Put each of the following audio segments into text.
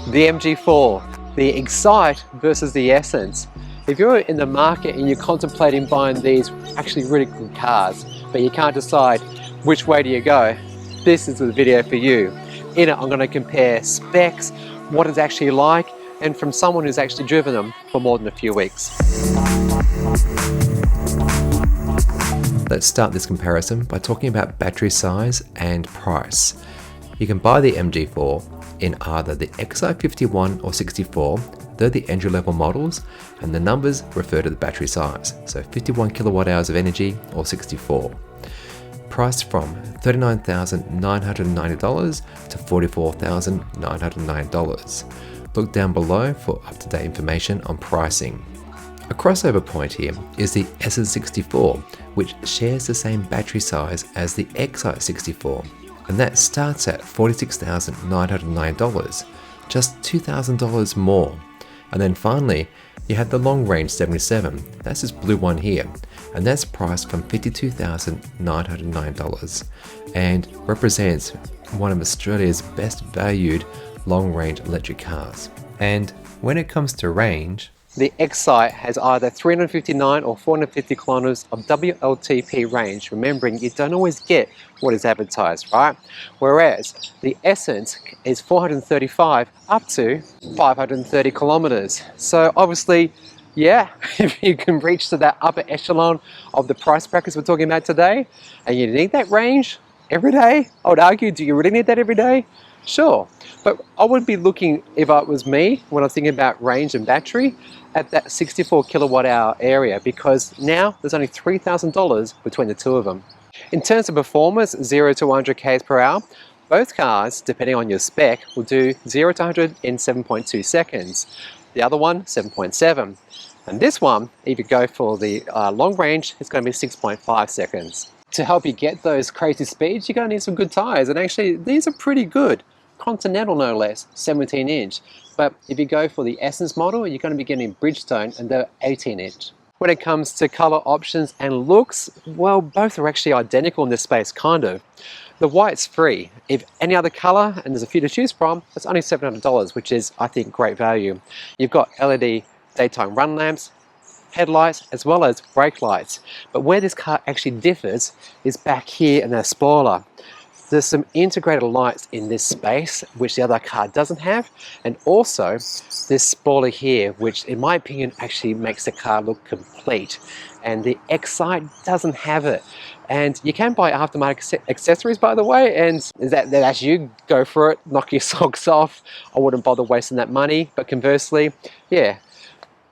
The MG4, the Excite versus the Essence. If you're in the market and you're contemplating buying these actually really good cars, but you can't decide which way do you go, this is the video for you. In it, I'm going to compare specs, what it's actually like, and from someone who's actually driven them for more than a few weeks. Let's start this comparison by talking about battery size and price. You can buy the MG4 in either the Excite 51 or 64, they're the entry level models, and the numbers refer to the battery size, so 51 kilowatt hours of energy or 64. Priced from $39,990 to $44,909. Look down below for up-to-date information on pricing. A crossover point here is the Essence 64, which shares the same battery size as the Excite 64, and that starts at $46,909, just $2,000 more. And then finally, you have the long range 77, that's this blue one here, and that's priced from $52,909 and represents one of Australia's best valued long range electric cars. And when it comes to range, the Excite has either 359 or 450 kilometers of WLTP range, remembering you don't always get what is advertised, right? Whereas the Essence is 435 up to 530 kilometers. So obviously, yeah, if you can reach to that upper echelon of the price brackets we're talking about today, and you need that range every day, I would argue, do you really need that every day? Sure, but I would be looking, if it was me, when I'm thinking about range and battery, at that 64 kilowatt hour area, because now there's only $3,000 between the two of them. In terms of performance, 0 to 100 k's per hour, both cars, depending on your spec, will do 0 to 100 in 7.2 seconds. The other one, 7.7. And this one, if you go for the long range, it's going to be 6.5 seconds. To help you get those crazy speeds, you're going to need some good tires, and actually these are pretty good. Continental no less, 17 inch. But if you go for the Essence model, you're going to be getting Bridgestone, and they're 18 inch. When it comes to color options and looks, well, both are actually identical in this space, kind of. The white's free. If any other color, and there's a few to choose from, it's only $700, which is, I think, great value. You've got LED daytime run lamps, headlights, as well as brake lights. But where this car actually differs is back here in the spoiler. There's some integrated lights in this space, which the other car doesn't have, and also this spoiler here, which in my opinion actually makes the car look complete, and the Excite doesn't have it. And you can buy aftermarket accessories, by the way, and that's you, go for it, knock your socks off. I wouldn't bother wasting that money, but conversely, yeah,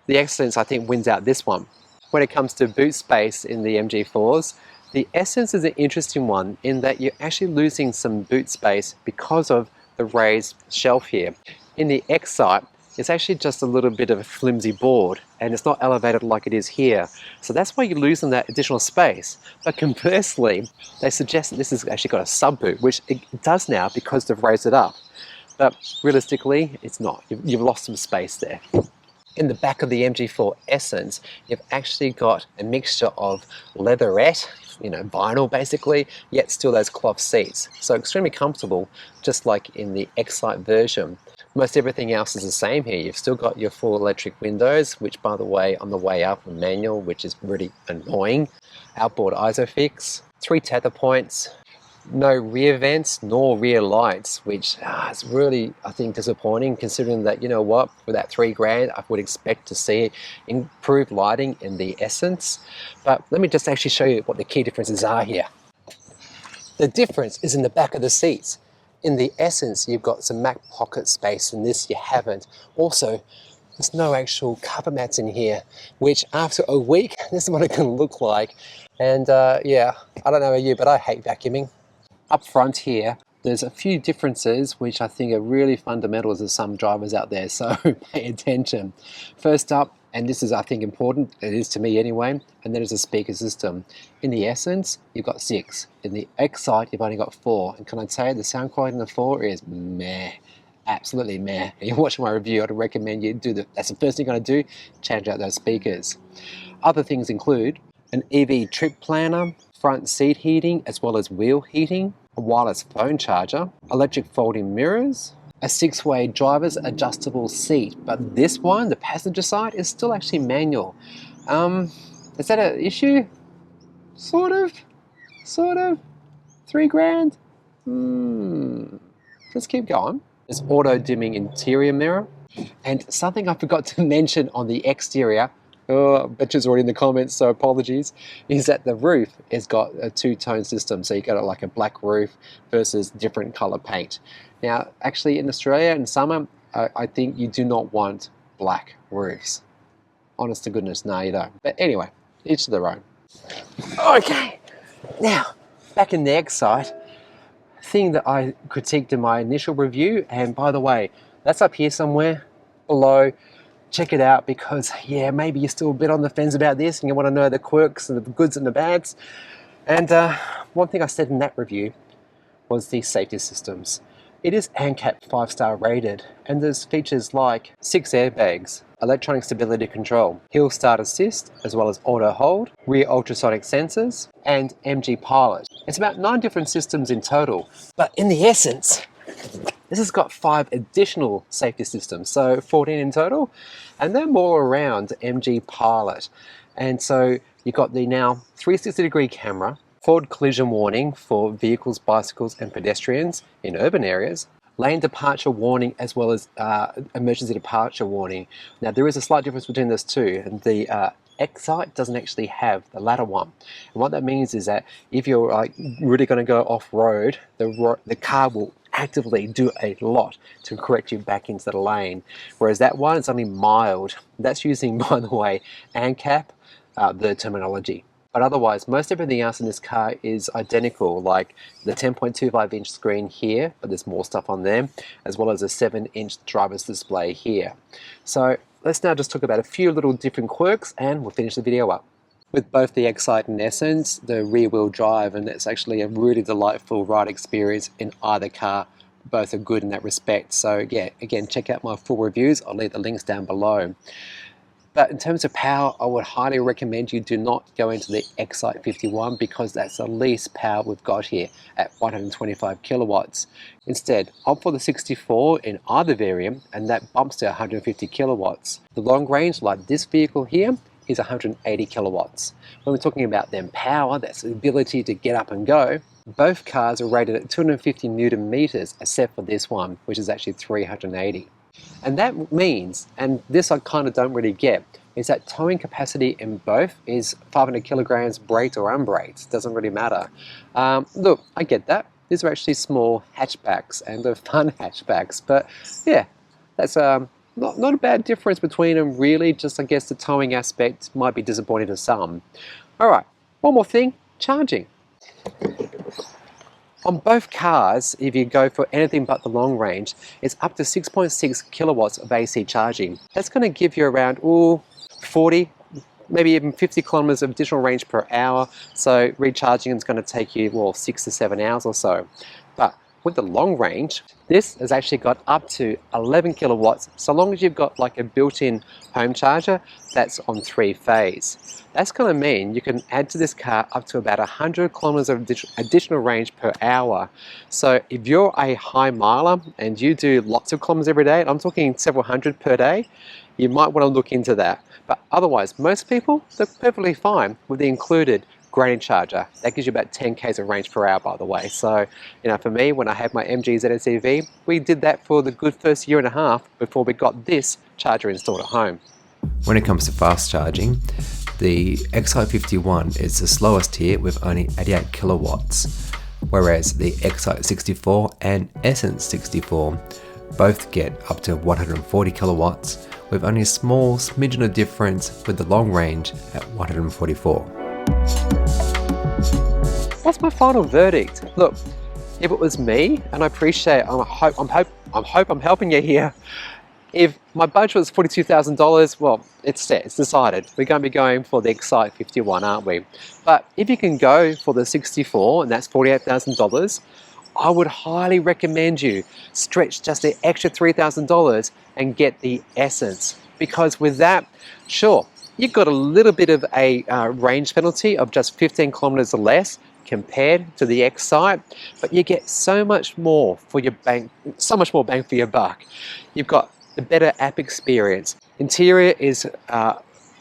the Essence I think wins out this one. When it comes to boot space in the MG4s, the Essence is an interesting one in that you're actually losing some boot space because of the raised shelf here. In the Excite, it's actually just a little bit of a flimsy board, and it's not elevated like it is here. So that's why you're losing that additional space. But conversely, they suggest that this has actually got a sub boot, which it does now because they've raised it up. But realistically, it's not. You've lost some space there. In the back of the MG4 Essence, you've actually got a mixture of leatherette, vinyl basically, yet still those cloth seats. So extremely comfortable, just like in the Excite version. Most everything else is the same here. You've still got your full electric windows, which by the way, on the way up are manual, which is really annoying. Outboard ISOFIX, 3 tether points, no rear vents nor rear lights, which is really, I think, disappointing, considering that, for that $3,000 I would expect to see improved lighting in the Essence. But let me just actually show you what the key differences are here. The difference is in the back of the seats. In the Essence, you've got some Mac pocket space, in this you haven't. Also, there's no actual cover mats in here, which after a week, this is what it can look like. And yeah, I don't know about you, but I hate vacuuming. Up front here, there's a few differences which I think are really fundamental to some drivers out there, so pay attention. First up, and this is I think important, it is to me anyway, and that is the speaker system. In the Essence, you've got 6. In the Excite, you've only got 4. And can I tell you, the sound quality in the 4 is meh. Absolutely meh. If you're watching my review, I'd recommend you do that's the first thing you're going to do, change out those speakers. Other things include an EV trip planner, front seat heating as well as wheel heating, a wireless phone charger, electric folding mirrors, a 6-way driver's adjustable seat, but this one, the passenger side, is still actually manual. Is that an issue? Sort of? 3 grand? Let's keep going. There's auto dimming interior mirror. And something I forgot to mention on the exterior, I bet you's already in the comments, so apologies, is that the roof has got a 2-tone system. So you got like a black roof versus different color paint. Now, actually in Australia in summer, I think you do not want black roofs. Honest to goodness, no you don't. But anyway, each to their own. Okay, now back in the Excite, thing that I critiqued in my initial review, and by the way, that's up here somewhere below. Check it out because, yeah, maybe you're still a bit on the fence about this and you want to know the quirks and the goods and the bads. And one thing I said in that review was the safety systems. It is ANCAP 5-star rated, and there's features like 6 airbags, electronic stability control, hill start assist, as well as auto hold, rear ultrasonic sensors, and MG Pilot. It's about 9 different systems in total, but in the Essence, this has got 5 additional safety systems, so 14 in total, and they're more around MG Pilot. And so you've got the now 360-degree camera, forward collision warning for vehicles, bicycles and pedestrians in urban areas, lane departure warning, as well as emergency departure warning. Now there is a slight difference between those two, and the Excite doesn't actually have the latter one. And what that means is that if you're like really going to go off-road, the car will actively do a lot to correct you back into the lane, whereas that one is only mild. That's using, by the way, ANCAP, the terminology. But otherwise, most everything else in this car is identical, like the 10.25-inch screen here, but there's more stuff on there, as well as a 7-inch driver's display here. So let's now just talk about a few little different quirks and we'll finish the video up. With both the Excite and Essence, the rear-wheel drive, and it's actually a really delightful ride experience in either car. Both are good in that respect. So yeah, again, check out my full reviews. I'll leave the links down below. But in terms of power, I would highly recommend you do not go into the Excite 51 because that's the least power we've got here at 125 kilowatts. Instead, opt for the 64 in either variant, and that bumps to 150 kilowatts. The long range, like this vehicle here, is 180 kilowatts. When we're talking about then power, that's the ability to get up and go, both cars are rated at 250 Newton meters, except for this one, which is actually 380. And that means, and this I kind of don't really get, is that towing capacity in both is 500 kilograms braked or unbraked. Doesn't really matter. Look, I get that. These are actually small hatchbacks and they're fun hatchbacks, but yeah, that's not a bad difference between them really. Just I guess the towing aspect might be disappointing to some. All right, one more thing, charging. On both cars, if you go for anything but the long range, it's up to 6.6 kilowatts of AC charging. That's going to give you around 40, maybe even 50 kilometers of additional range per hour. So recharging is going to take you, well, 6 to 7 hours or so. But with the long range, this has actually got up to 11 kilowatts, so long as you've got like a built-in home charger that's on 3-phase. That's going to mean you can add to this car up to about 100 kilometers of additional range per hour. So if you're a high miler and you do lots of kilometers every day, and I'm talking several hundred per day, you might want to look into that. But otherwise, most people, they're perfectly fine with the included gradient charger. That gives you about 10 k's of range per hour, by the way. So, you know, for me, when I had my MG ZSEV, we did that for the good first year and a half before we got this charger installed at home. When it comes to fast charging, the Excite 51 is the slowest here with only 88 kilowatts, whereas the Excite 64 and Essence 64 both get up to 140 kilowatts with only a small smidgen of difference with the long range at 144. What's my final verdict? Look, if it was me, and I appreciate, I hope I'm helping you here. If my budget was $42,000, well, it's set, it's decided. We're going to be going for the Excite 51, aren't we? But if you can go for the 64, and that's $48,000, I would highly recommend you stretch just the extra $3,000 and get the Essence. Because with that, sure, you've got a little bit of a range penalty of just 15 kilometers or less, compared to the Excite, but you get so much more for your bang, so much more bang for your buck. You've got the better app experience. Interior is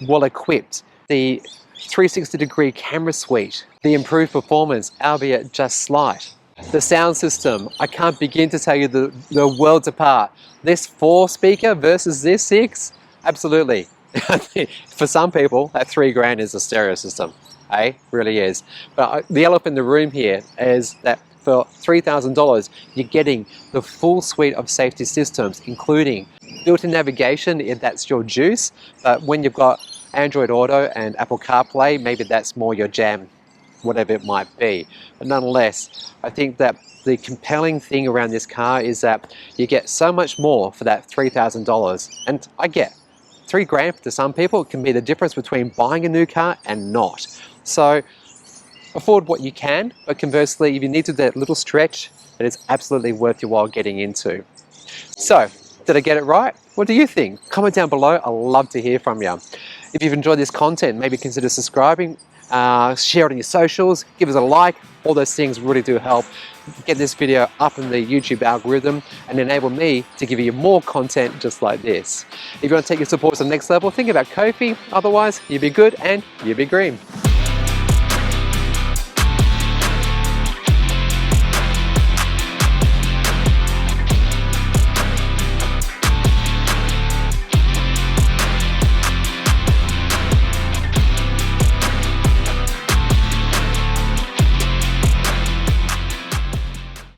well equipped. The 360-degree camera suite, the improved performance, albeit just slight. The sound system, I can't begin to tell you the worlds apart. This 4 speaker versus this 6, absolutely. For some people, that $3,000 is a stereo system, eh? Really is. But the elephant in the room here is that for $3,000, you're getting the full suite of safety systems, including built-in navigation if that's your juice. But when you've got Android Auto and Apple CarPlay, maybe that's more your jam, whatever it might be. But nonetheless, I think that the compelling thing around this car is that you get so much more for that $3,000. And I get $3,000 to some people can be the difference between buying a new car and not. So afford what you can, but conversely, if you need to do that little stretch, it is absolutely worth your while getting into. So, did I get it right? What do you think? Comment down below. I'd love to hear from you. If you've enjoyed this content, maybe consider subscribing, share it on your socials, give us a like. All those things really do help get this video up in the YouTube algorithm and enable me to give you more content just like this. If you want to take your support to the next level, think about Ko-fi. Otherwise, you be good and you be green.